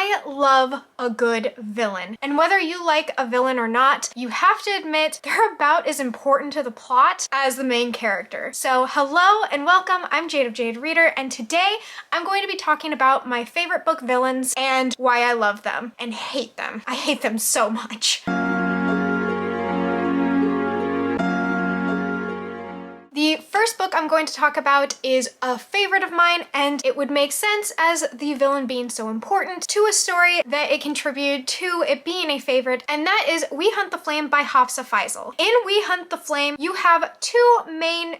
I love a good villain. And whether you like a villain or not, you have to admit they're about as important to the plot as the main character. So hello and welcome, I'm Jade of Jaded Reader, and today I'm going to be talking about my favorite book villains and why I love them and hate them. I hate them so much. The first book I'm going to talk about is a favorite of mine, and it would make sense as the villain being so important to a story that it contributed to it being a favorite, and that is We Hunt the Flame by Hafsa Faizal. In We Hunt the Flame, you have two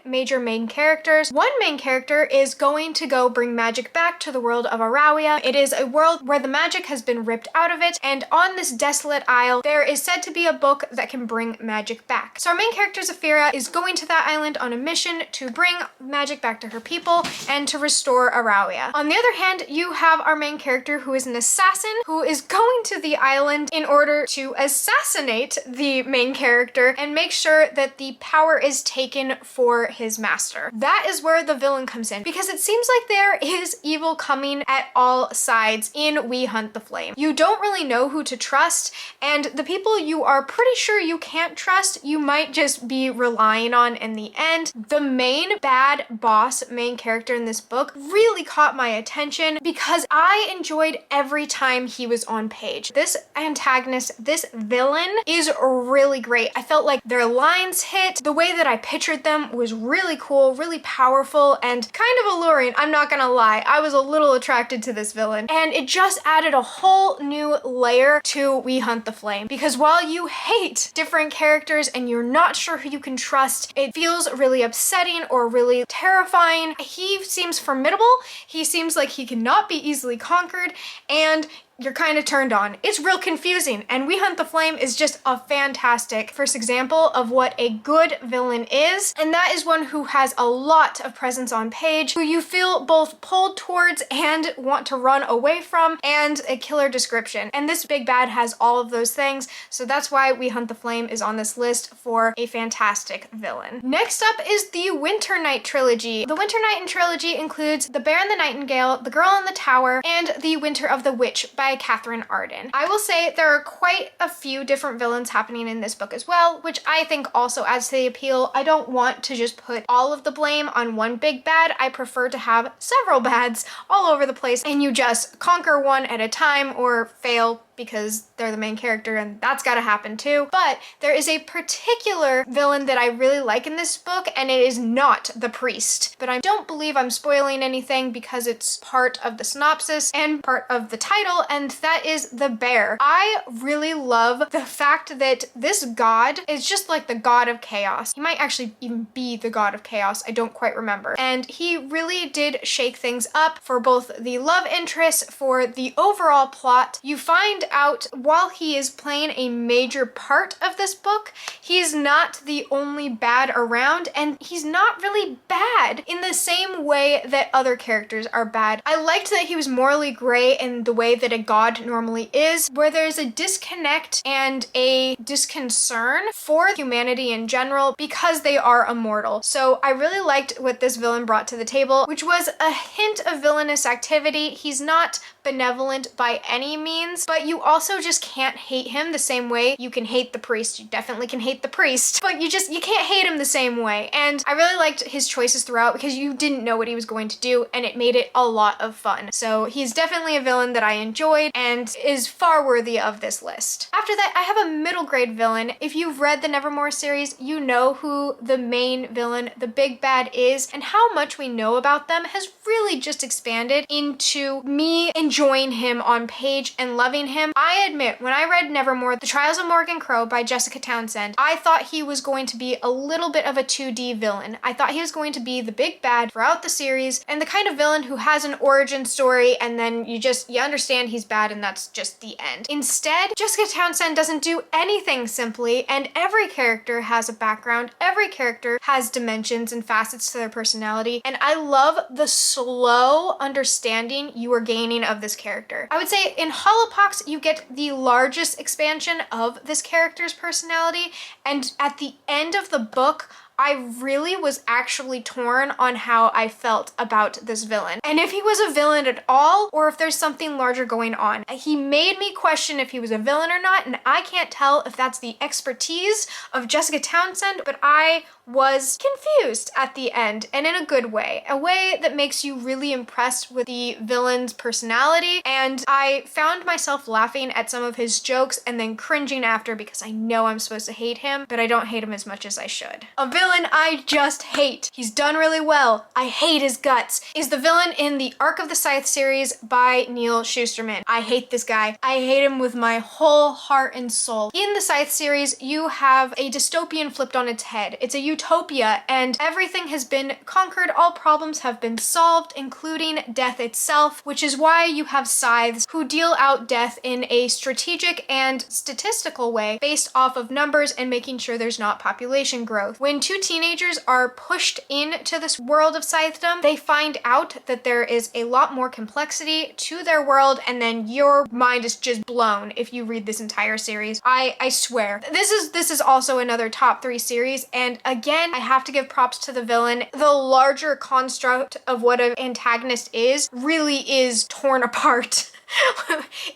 major main characters. One main character is going to go bring magic back to the world of Arauia. It is a world where the magic has been ripped out of it, and on this desolate isle, there is said to be a book that can bring magic back. So our main character, Zafira, is going to that island on a mission to bring magic back to her people and to restore Arauia. On the other hand, you have our main character who is an assassin who is going to the island in order to assassinate the main character and make sure that the power is taken for his master. That is where the villain comes in, because it seems like there is evil coming at all sides in We Hunt the Flame. You don't really know who to trust, and the people you are pretty sure you can't trust, you might just be relying on in the end. The main bad boss main character in this book really caught my attention because I enjoyed every time he was on page. This antagonist, this villain, is really great. I felt like their lines hit. The way that I pictured them was really cool, really powerful, and kind of alluring. I'm not gonna lie, I was a little attracted to this villain, and it just added a whole new layer to We Hunt the Flame, because while you hate different characters and you're not sure who you can trust, it feels really upsetting or really terrifying. He seems formidable, he seems like he cannot be easily conquered, and you're kind of turned on. It's real confusing, and We Hunt the Flame is just a fantastic first example of what a good villain is, and that is one who has a lot of presence on page, who you feel both pulled towards and want to run away from, and a killer description. And this big bad has all of those things, so that's why We Hunt the Flame is on this list for a fantastic villain. Next up is the Winter Night trilogy. The Winter Night trilogy includes The Bear and the Nightingale, The Girl in the Tower, and The Winter of the Witch by Catherine Arden. I will say there are quite a few different villains happening in this book as well, which I think also adds to the appeal. I don't want to just put all of the blame on one big bad. I prefer to have several bads all over the place, and you just conquer one at a time or fail because they're the main character, and that's gotta happen too. But there is a particular villain that I really like in this book, and it is not the priest. But I don't believe I'm spoiling anything because it's part of the synopsis and part of the title, and that is the bear. I really love the fact that this god is just like the god of chaos. He might actually even be the god of chaos, I don't quite remember. And he really did shake things up for both the love interest, for the overall plot. You find out while he is playing a major part of this book, he's not the only bad around, and he's not really bad in the same way that other characters are bad. I liked that he was morally gray in the way that a god normally is, where there's a disconnect and a disconcern for humanity in general because they are immortal. So I really liked what this villain brought to the table, which was a hint of villainous activity. He's not benevolent by any means, but you also just can't hate him the same way you can hate the priest. You definitely can hate the priest, but you can't hate him the same way. And I really liked his choices throughout because you didn't know what he was going to do, and it made it a lot of fun. So he's definitely a villain that I enjoyed and is far worthy of this list. After that, I have a middle grade villain. If you've read the Nevermoor series, you know who the main villain, the big bad, is, and how much we know about them has really just expanded into me enjoying him on page and loving him. I admit, when I read Nevermoor, The Trials of Morgan Crow by Jessica Townsend, I thought he was going to be a little bit of a 2D villain. I thought he was going to be the big bad throughout the series, and the kind of villain who has an origin story, and then you understand he's bad and that's just the end. Instead, Jessica Townsend doesn't do anything simply, and every character has a background, every character has dimensions and facets to their personality, and I love the slow understanding you are gaining of this character. I would say in Hollowpox, you get the largest expansion of this character's personality, and at the end of the book, I really was actually torn on how I felt about this villain. And if he was a villain at all, or if there's something larger going on. He made me question if he was a villain or not, and I can't tell if that's the expertise of Jessica Townsend, but I was confused at the end, and in a good way. A way that makes you really impressed with the villain's personality, and I found myself laughing at some of his jokes and then cringing after because I know I'm supposed to hate him, but I don't hate him as much as I should. A villain I just hate. He's done really well. I hate his guts. Is the villain in the Arc of the Scythe series by Neil Shusterman. I hate this guy. I hate him with my whole heart and soul. In the Scythe series, you have a dystopian flipped on its head. It's a utopia, and everything has been conquered. All problems have been solved, including death itself, which is why you have scythes who deal out death in a strategic and statistical way based off of numbers and making sure there's not population growth. When two teenagers are pushed into this world of scythedom, they find out that there is a lot more complexity to their world, and then your mind is just blown if you read this entire series. I swear. This is also another top 3 series, and again, I have to give props to the villain. The larger construct of what an antagonist is really is torn apart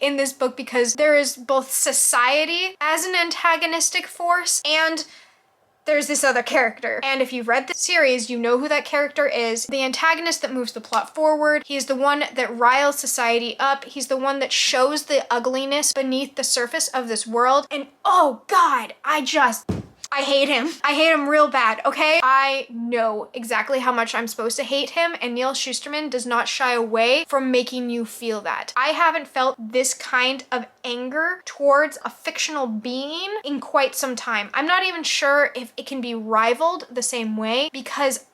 in this book, because there is both society as an antagonistic force and there's this other character. And if you've read the series, you know who that character is. The antagonist that moves the plot forward. He's the one that riles society up. He's the one that shows the ugliness beneath the surface of this world. And oh God, I hate him. I hate him real bad, okay? I know exactly how much I'm supposed to hate him, and Neil Shusterman does not shy away from making you feel that. I haven't felt this kind of anger towards a fictional being in quite some time. I'm not even sure if it can be rivaled the same way, because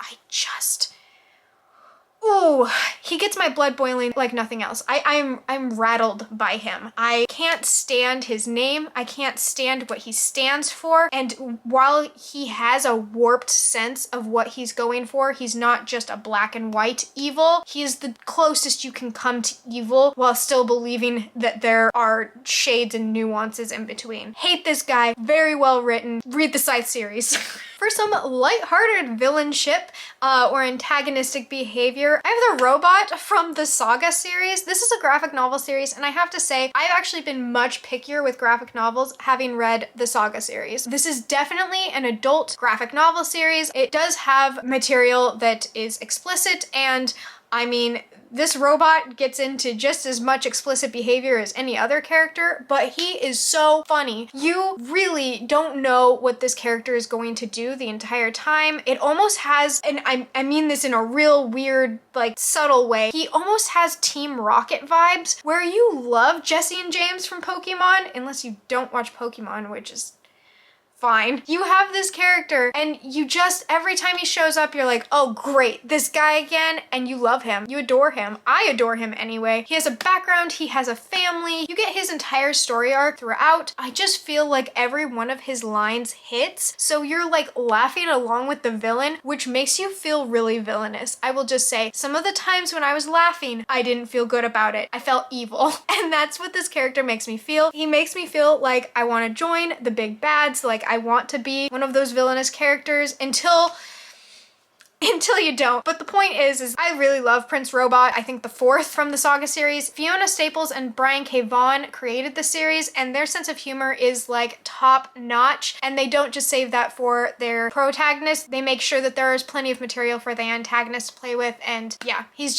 ooh, he gets my blood boiling like nothing else. I'm rattled by him. I can't stand his name. I can't stand what he stands for. And while he has a warped sense of what he's going for, he's not just a black and white evil. He is the closest you can come to evil while still believing that there are shades and nuances in between. Hate this guy. Very well written. Read the Scythe series. For some lighthearted villainship or antagonistic behavior, I have the robot from the Saga series. This is a graphic novel series, and I have to say, I've actually been much pickier with graphic novels having read the Saga series. This is definitely an adult graphic novel series. It does have material that is explicit, and I mean, this robot gets into just as much explicit behavior as any other character, but he is so funny. You really don't know what this character is going to do the entire time. It almost has, and I mean this in a real weird, like, subtle way, he almost has Team Rocket vibes, where you love Jesse and James from Pokemon, unless you don't watch Pokemon, which is fine. You have this character and you just, every time he shows up, you're like, oh great, this guy again, and you love him. You adore him. I adore him anyway. He has a background, he has a family, you get his entire story arc throughout. I just feel like every one of his lines hits, so you're like laughing along with the villain, which makes you feel really villainous. I will just say, some of the times when I was laughing, I didn't feel good about it. I felt evil. And that's what this character makes me feel. He makes me feel like I want to join the big bads, like I want to be one of those villainous characters until you don't. But the point is I really love Prince Robot. I think the 4th from the Saga series. Fiona Staples and Brian K. Vaughan created the series, and their sense of humor is like top notch, and they don't just save that for their protagonist. They make sure that there is plenty of material for the antagonist to play with, and yeah, he's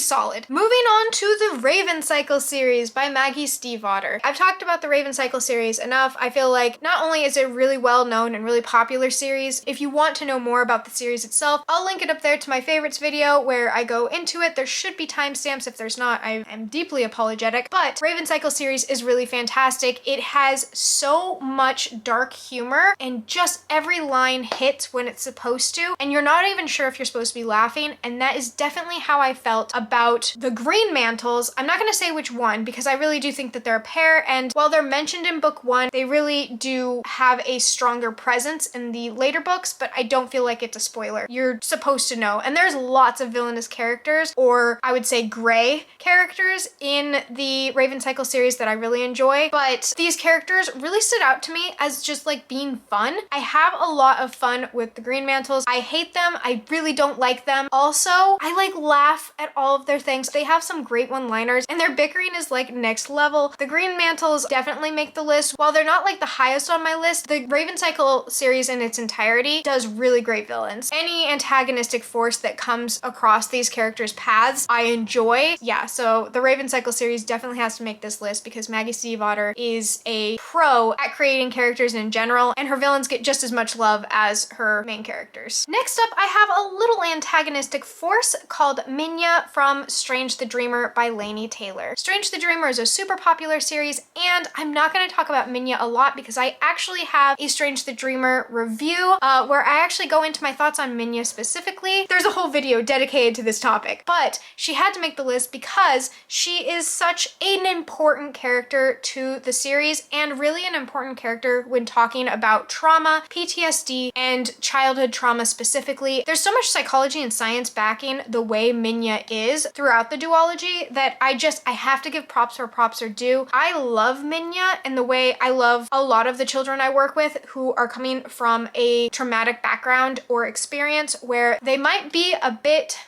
solid. Moving on to the Raven Cycle series by Maggie Stiefvater. I've talked about the Raven Cycle series enough. I feel like not only is it a really well known and really popular series, if you want to know more about the series itself, I'll link it up there to my favorites video where I go into it. There should be timestamps. If there's not, I am deeply apologetic, but Raven Cycle series is really fantastic. It has so much dark humor and just every line hits when it's supposed to, and you're not even sure if you're supposed to be laughing, and that is definitely how I felt about the Green Mantles. I'm not going to say which one because I really do think that they're a pair, and while they're mentioned in book 1, they really do have a stronger presence in the later books, but I don't feel like it's a spoiler. You're supposed to know. And there's lots of villainous characters, or I would say gray characters in the Raven Cycle series that I really enjoy, but these characters really stood out to me as just like being fun. I have a lot of fun with the Green Mantles. I hate them. I really don't like them. Also, I like laugh at all of their things. They have some great one-liners and their bickering is like next level. The Green Mantles definitely make the list. While they're not like the highest on my list, the Raven Cycle series in its entirety does really great villains. Any antagonistic force that comes across these characters' paths, I enjoy. Yeah, so the Raven Cycle series definitely has to make this list because Maggie Stiefvater is a pro at creating characters in general, and her villains get just as much love as her main characters. Next up, I have a little antagonistic force called Minya from Strange the Dreamer by LAINI Taylor. Strange the Dreamer is a super popular series, and I'm not going to talk about Minya a lot because I actually have a Strange the Dreamer review where I actually go into my thoughts on Minya specifically. There's a whole video dedicated to this topic, but she had to make the list because she is such an important character to the series and really an important character when talking about trauma, PTSD, and childhood trauma specifically. There's so much psychology and science backing the way Minya is throughout the duology that I have to give props where props are due. I love Minya in the way I love a lot of the children I work with who are coming from a traumatic background or experience where they might be a bit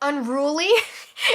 unruly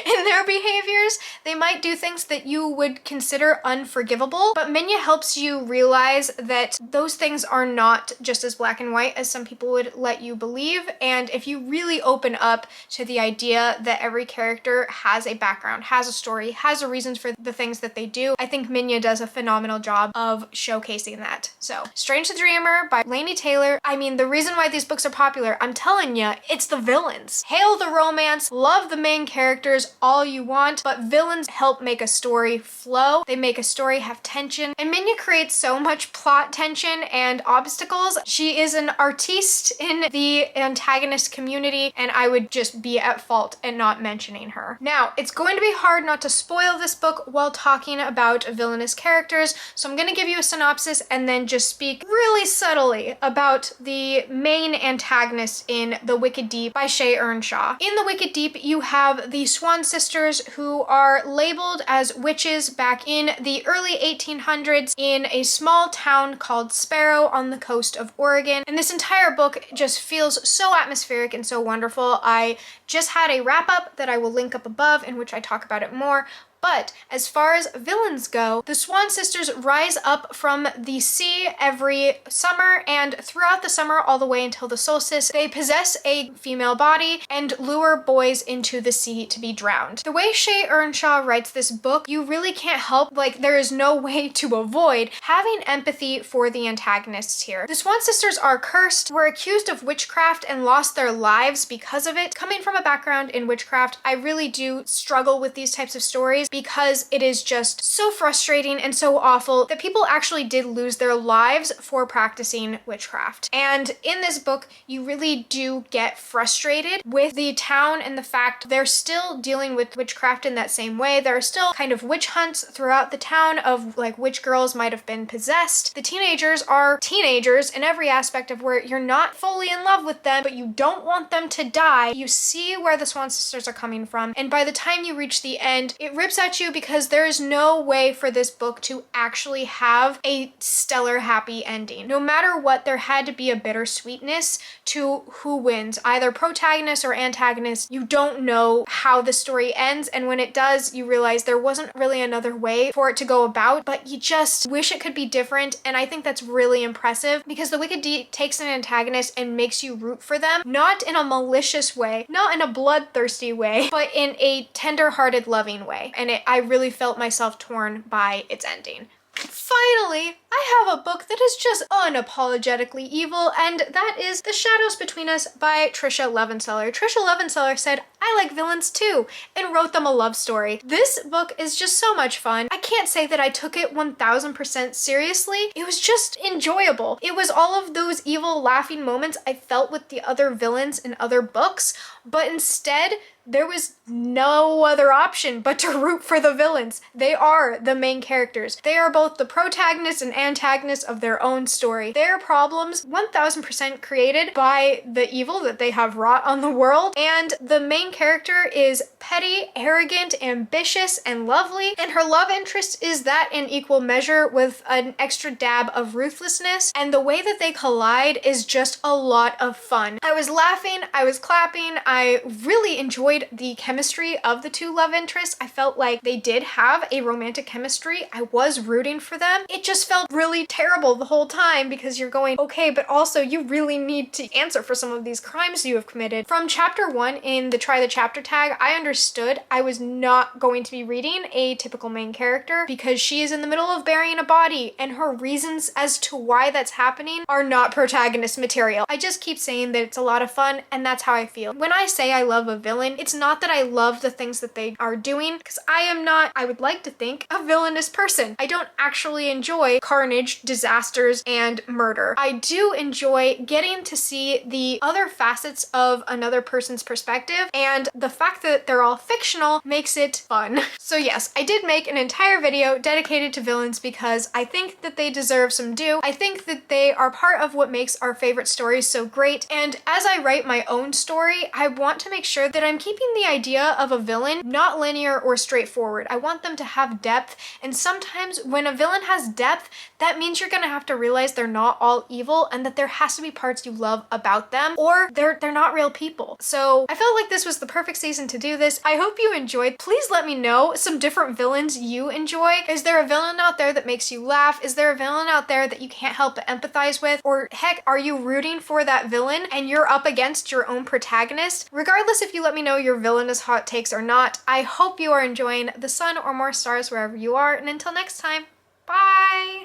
in their behaviors. They might do things that you would consider unforgivable, but Minya helps you realize that those things are not just as black and white as some people would let you believe. And if you really open up to the idea that every character has a background, has a story, has a reasons for the things that they do, I think Minya does a phenomenal job of showcasing that. So, Strange the Dreamer by LAINI Taylor. I mean, the reason why these books are popular, I'm telling you, it's the villains. Hail the romance, love the main characters all you want, but villains help make a story flow. They make a story have tension, and Minya creates so much plot tension and obstacles. She is an artiste in the antagonist community, and I would just be at fault at not mentioning her. Now, it's going to be hard not to spoil this book while talking about villainous characters, so I'm going to give you a synopsis and then just speak really subtly about the main antagonist in The Wicked Deep by Shea Earnshaw. In The Wicked Deep, you have the Swan sisters who are labeled as witches back in the early 1800s in a small town called Sparrow on the coast of Oregon. And this entire book just feels so atmospheric and so wonderful. I just had a wrap up that I will link up above in which I talk about it more. But as far as villains go, the Swan sisters rise up from the sea every summer, and throughout the summer all the way until the solstice, they possess a female body and lure boys into the sea to be drowned. The way Shea Earnshaw writes this book, you really can't help, like, there is no way to avoid having empathy for the antagonists here. The Swan sisters are cursed, were accused of witchcraft, and lost their lives because of it. Coming from a background in witchcraft, I really do struggle with these types of stories because it is just so frustrating and so awful that people actually did lose their lives for practicing witchcraft. And in this book, you really do get frustrated with the town and the fact they're still dealing with witchcraft in that same way. There are still kind of witch hunts throughout the town of like which girls might have been possessed. The teenagers are teenagers in every aspect of where you're not fully in love with them, but you don't want them to die. You see where the Swan sisters are coming from, and by the time you reach the end, it rips at you because there is no way for this book to actually have a stellar happy ending. No matter what, there had to be a bittersweetness to who wins, either protagonist or antagonist. You don't know how the story ends, and when it does, you realize there wasn't really another way for it to go about, but you just wish it could be different. And I think that's really impressive because The Wicked Deep takes an antagonist and makes you root for them, not in a malicious way, not in a bloodthirsty way, but in a tender-hearted, loving way. And I really felt myself torn by its ending. Finally, I have a book that is just unapologetically evil, and that is The Shadows Between Us by Tricia Levenseller. Tricia Levenseller said, I like villains too, and wrote them a love story. This book is just so much fun. I can't say that I took it 1000% seriously. It was just enjoyable. It was all of those evil laughing moments I felt with the other villains in other books, but instead, there was no other option but to root for the villains. They are the main characters. They are both the protagonist and antagonist of their own story. Their problems 1000% created by the evil that they have wrought on the world, and the main character is petty, arrogant, ambitious, and lovely, and her love interest is that in equal measure with an extra dab of ruthlessness, and the way that they collide is just a lot of fun. I was laughing, I was clapping, I really enjoyed the chemistry of the two love interests. I felt like they did have a romantic chemistry. I was rooting for them. It just felt really terrible the whole time because you're going, okay, but also you really need to answer for some of these crimes you have committed. From chapter 1 in the Try the Chapter tag, I understood I was not going to be reading a typical main character because she is in the middle of burying a body and her reasons as to why that's happening are not protagonist material. I just keep saying that it's a lot of fun and that's how I feel. When I say I love a villain, it's not that I love the things that they are doing because I am not, I would like to think, a villainous person. I don't actually enjoy carnage, disasters, and murder. I do enjoy getting to see the other facets of another person's perspective, and the fact that they're all fictional makes it fun. So yes, I did make an entire video dedicated to villains because I think that they deserve some due. I think that they are part of what makes our favorite stories so great, and as I write my own story, I want to make sure that I'm keeping the idea of a villain not linear or straightforward. I want them to have depth, and sometimes when a villain has depth, that means you're gonna have to realize they're not all evil and that there has to be parts you love about them, or they're not real people. So I felt like this was the perfect season to do this. I hope you enjoyed. Please let me know some different villains you enjoy. Is there a villain out there that makes you laugh? Is there a villain out there that you can't help but empathize with? Or heck, are you rooting for that villain and you're up against your own protagonist? Regardless if you let me know your villainous hot takes or not, I hope you are enjoying the sun or more stars wherever you are, and until next time, bye!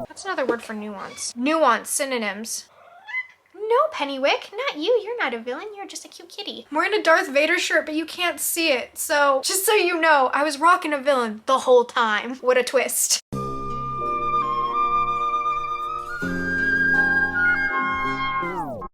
That's another word for nuance. Nuance, synonyms. No, Pennywick, not you. You're not a villain. You're just a cute kitty. I'm wearing a Darth Vader shirt, but you can't see it. So just so you know, I was rocking a villain the whole time. What a twist.